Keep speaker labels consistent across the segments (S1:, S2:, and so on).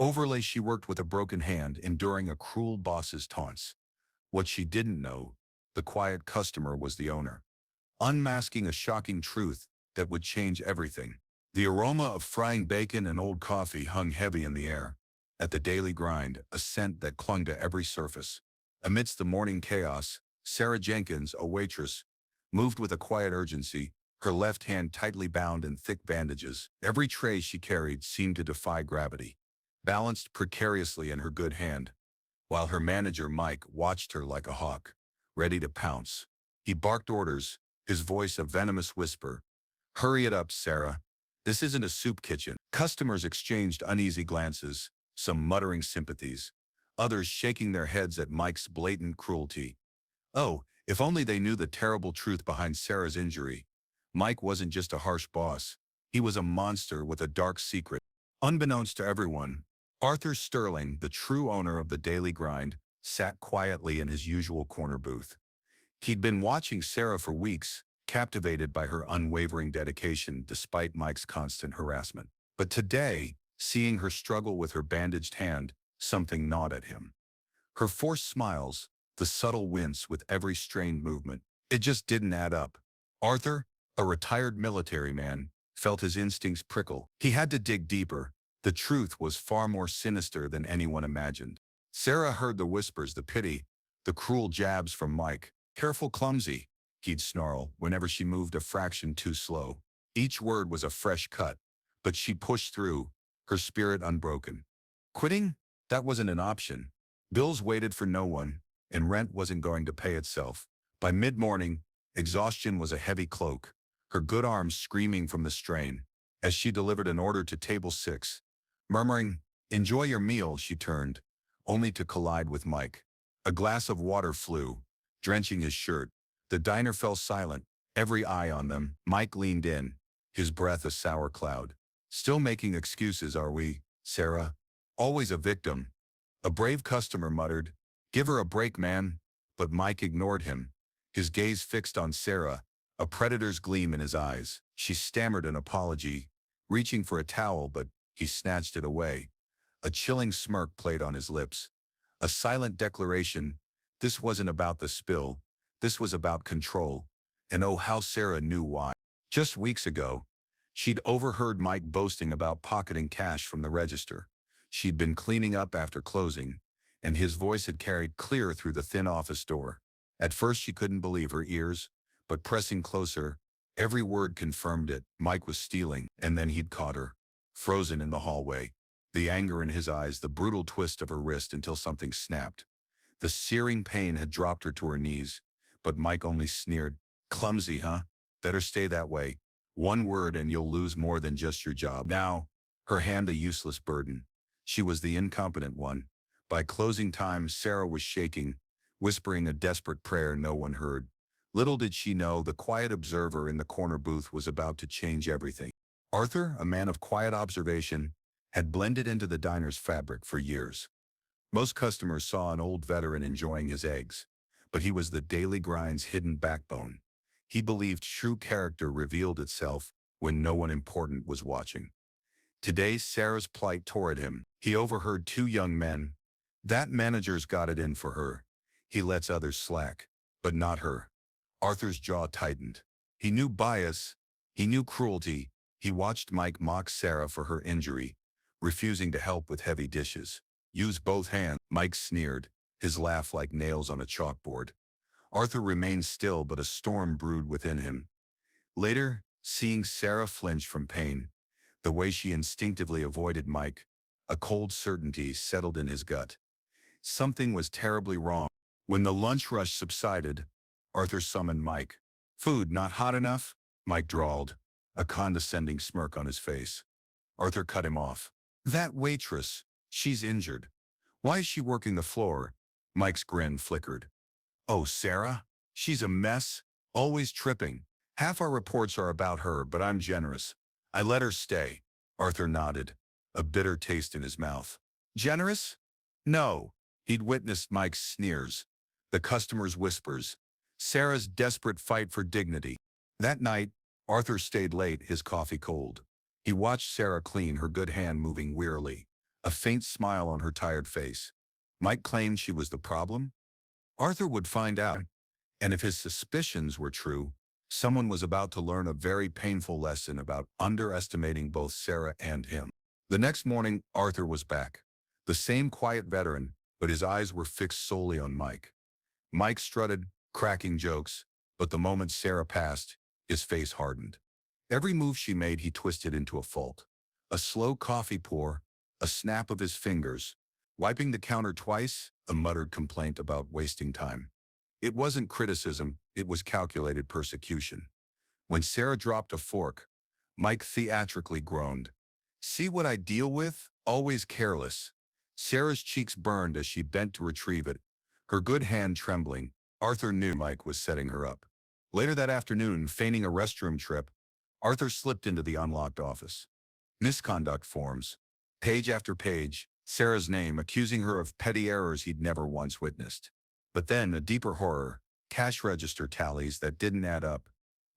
S1: Overlay, she worked with a broken hand, enduring a cruel boss's taunts. What she didn't know, the quiet customer was the owner, unmasking a shocking truth that would change everything. The aroma of frying bacon and old coffee hung heavy in the air. At the daily grind, a scent that clung to every surface. Amidst the morning chaos, Sarah Jenkins, a waitress, moved with a quiet urgency, her left hand tightly bound in thick bandages. Every tray she carried seemed to defy gravity, balanced precariously in her good hand, while her manager, Mike, watched her like a hawk, ready to pounce. He barked orders, his voice a venomous whisper. "Hurry it up, Sarah. This isn't a soup kitchen." Customers exchanged uneasy glances, some muttering sympathies, others shaking their heads at Mike's blatant cruelty. Oh, if only they knew the terrible truth behind Sarah's injury. Mike wasn't just a harsh boss. He was a monster with a dark secret. Unbeknownst to everyone, Arthur Sterling, the true owner of the Daily Grind, sat quietly in his usual corner booth. He'd been watching Sarah for weeks, captivated by her unwavering dedication despite Mike's constant harassment. But today, seeing her struggle with her bandaged hand, something gnawed at him. Her forced smiles, the subtle wince with every strained movement, it just didn't add up. Arthur, a retired military man, felt his instincts prickle. He had to dig deeper. The truth was far more sinister than anyone imagined. Sarah heard the whispers, the pity, the cruel jabs from Mike. "Careful, clumsy," he'd snarl whenever she moved a fraction too slow. Each word was a fresh cut, but she pushed through, her spirit unbroken. Quitting? That wasn't an option. Bills waited for no one, and rent wasn't going to pay itself. By mid-morning, exhaustion was a heavy cloak, her good arms screaming from the strain. As she delivered an order to table 6, murmuring, "Enjoy your meal," she turned, only to collide with Mike. A glass of water flew, drenching his shirt. The diner fell silent, every eye on them. Mike leaned in, his breath a sour cloud. "Still making excuses, are we, Sarah? Always a victim." A brave customer muttered, "Give her a break, man." But Mike ignored him, his gaze fixed on Sarah, a predator's gleam in his eyes. She stammered an apology, reaching for a towel, but he snatched it away. A chilling smirk played on his lips. A silent declaration: this wasn't about the spill, this was about control. And oh, how Sarah knew why. Just weeks ago, she'd overheard Mike boasting about pocketing cash from the register. She'd been cleaning up after closing, and his voice had carried clear through the thin office door. At first she couldn't believe her ears, but pressing closer, every word confirmed it. Mike was stealing, and then he'd caught her, frozen in the hallway. The anger in his eyes, the brutal twist of her wrist until something snapped. The searing pain had dropped her to her knees, but Mike only sneered. "Clumsy, huh? Better stay that way. One word and you'll lose more than just your job." Now, her hand a useless burden. She was the incompetent one. By closing time, Sarah was shaking, whispering a desperate prayer no one heard. Little did she know the quiet observer in the corner booth was about to change everything. Arthur, a man of quiet observation, had blended into the diner's fabric for years. Most customers saw an old veteran enjoying his eggs, but he was the Daily Grind's hidden backbone. He believed true character revealed itself when no one important was watching. Today, Sarah's plight tore at him. He overheard 2 young men. "That manager's got it in for her. He lets others slack, but not her." Arthur's jaw tightened. He knew bias, he knew cruelty. He watched Mike mock Sarah for her injury, refusing to help with heavy dishes. "Use both hands," Mike sneered, his laugh like nails on a chalkboard. Arthur remained still, but a storm brewed within him. Later, seeing Sarah flinch from pain, the way she instinctively avoided Mike, a cold certainty settled in his gut. Something was terribly wrong. When the lunch rush subsided, Arthur summoned Mike. "Food not hot enough?" Mike drawled, a condescending smirk on his face. Arthur cut him off. "That waitress, she's injured. Why is she working the floor?" Mike's grin flickered. "Oh, Sarah? She's a mess, always tripping. Half our reports are about her, but I'm generous. I let her stay." Arthur nodded, a bitter taste in his mouth. "Generous? No." He'd witnessed Mike's sneers, the customers' whispers, Sarah's desperate fight for dignity. That night, Arthur stayed late, his coffee cold. He watched Sarah clean, her good hand moving wearily, a faint smile on her tired face. Mike claimed she was the problem. Arthur would find out, and if his suspicions were true, someone was about to learn a very painful lesson about underestimating both Sarah and him. The next morning, Arthur was back. The same quiet veteran, but his eyes were fixed solely on Mike. Mike strutted, cracking jokes, but the moment Sarah passed, his face hardened. Every move she made he twisted into a fault. A slow coffee pour, a snap of his fingers, wiping the counter twice, a muttered complaint about wasting time. It wasn't criticism, it was calculated persecution. When Sarah dropped a fork, Mike theatrically groaned. "See what I deal with? Always careless." Sarah's cheeks burned as she bent to retrieve it, her good hand trembling. Arthur knew Mike was setting her up. Later that afternoon, feigning a restroom trip, Arthur slipped into the unlocked office. Misconduct forms. Page after page, Sarah's name accusing her of petty errors he'd never once witnessed. But then a deeper horror, cash register tallies that didn't add up.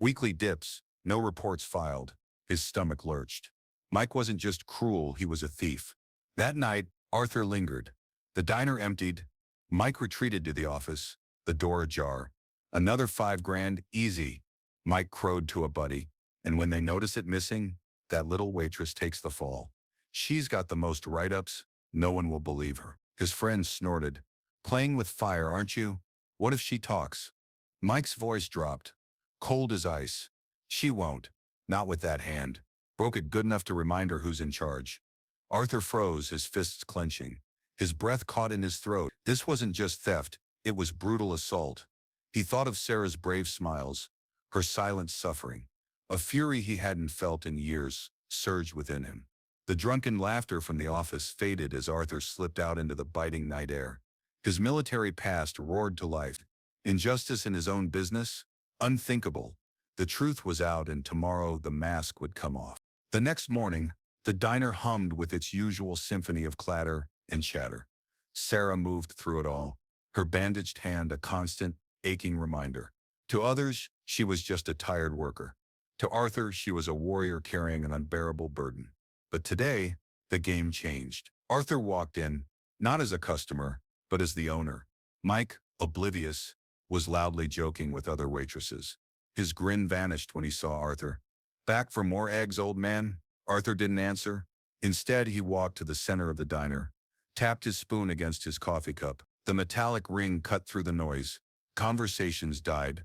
S1: Weekly dips, no reports filed. His stomach lurched. Mike wasn't just cruel, he was a thief. That night, Arthur lingered. The diner emptied. Mike retreated to the office, the door ajar. "Another $5 grand, easy," Mike crowed to a buddy. "And when they notice it missing, that little waitress takes the fall. She's got the most write-ups, no one will believe her." His friend snorted. "Playing with fire, aren't you? What if she talks?" Mike's voice dropped. Cold as ice. "She won't. Not with that hand. Broke it good enough to remind her who's in charge." Arthur froze, his fists clenching. His breath caught in his throat. This wasn't just theft, it was brutal assault. He thought of Sarah's brave smiles, her silent suffering. A fury he hadn't felt in years surged within him. The drunken laughter from the office faded as Arthur slipped out into the biting night air. His military past roared to life. Injustice in his own business? Unthinkable. The truth was out, and tomorrow the mask would come off. The next morning, the diner hummed with its usual symphony of clatter and chatter. Sarah moved through it all, her bandaged hand a constant, aching reminder. To others, she was just a tired worker. To Arthur, she was a warrior carrying an unbearable burden. But today, the game changed. Arthur walked in, not as a customer, but as the owner. Mike, oblivious, was loudly joking with other waitresses. His grin vanished when he saw Arthur. "Back for more eggs, old man?" Arthur didn't answer. Instead, he walked to the center of the diner, tapped his spoon against his coffee cup. The metallic ring cut through the noise. Conversations died.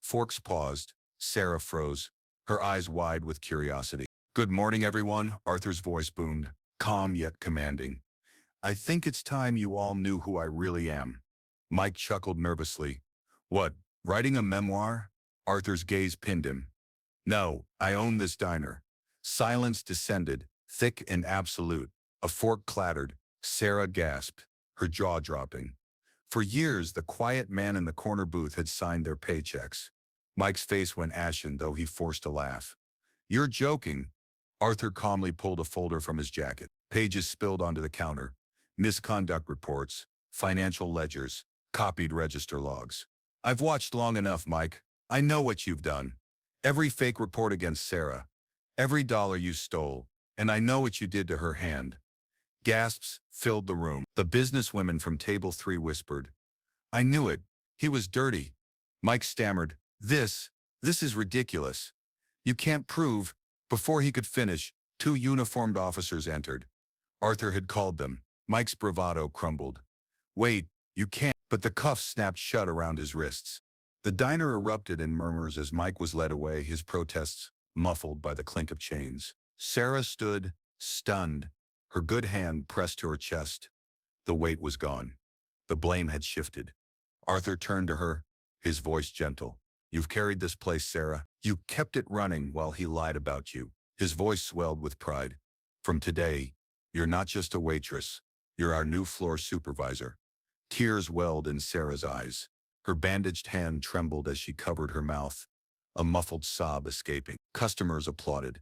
S1: Forks paused. Sarah froze, her eyes wide with curiosity. "Good morning, everyone," Arthur's voice boomed, calm yet commanding. "I think it's time you all knew who I really am." Mike chuckled nervously. "What, writing a memoir?" Arthur's gaze pinned him. "No, I own this diner." Silence descended, thick and absolute. A fork clattered. Sarah gasped, her jaw dropping. For years, the quiet man in the corner booth had signed their paychecks. Mike's face went ashen, though he forced a laugh. "You're joking." Arthur calmly pulled a folder from his jacket. Pages spilled onto the counter. Misconduct reports, financial ledgers, copied register logs. "I've watched long enough, Mike. I know what you've done. Every fake report against Sarah. Every dollar you stole. And I know what you did to her hand." Gasps filled the room. The businesswomen from table 3 whispered, "I knew it. He was dirty." Mike stammered, This is ridiculous. You can't prove." Before he could finish, 2 uniformed officers entered. Arthur had called them. Mike's bravado crumbled. "Wait, you can't." But the cuffs snapped shut around his wrists. The diner erupted in murmurs as Mike was led away, his protests muffled by the clink of chains. Sarah stood, stunned, her good hand pressed to her chest. The weight was gone. The blame had shifted. Arthur turned to her, his voice gentle. "You've carried this place, Sarah. You kept it running while he lied about you." His voice swelled with pride. "From today, you're not just a waitress. You're our new floor supervisor." Tears welled in Sarah's eyes. Her bandaged hand trembled as she covered her mouth, a muffled sob escaping. Customers applauded,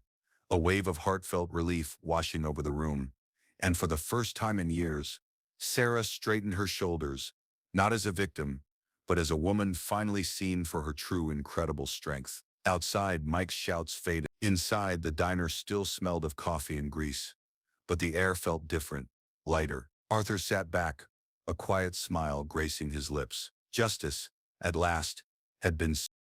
S1: a wave of heartfelt relief washing over the room. And for the first time in years, Sarah straightened her shoulders, not as a victim, but as a woman finally seen for her true incredible strength. Outside, Mike's shouts faded. Inside, the diner still smelled of coffee and grease. but the air felt different, lighter. Arthur sat back, a quiet smile gracing his lips. Justice, at last, had been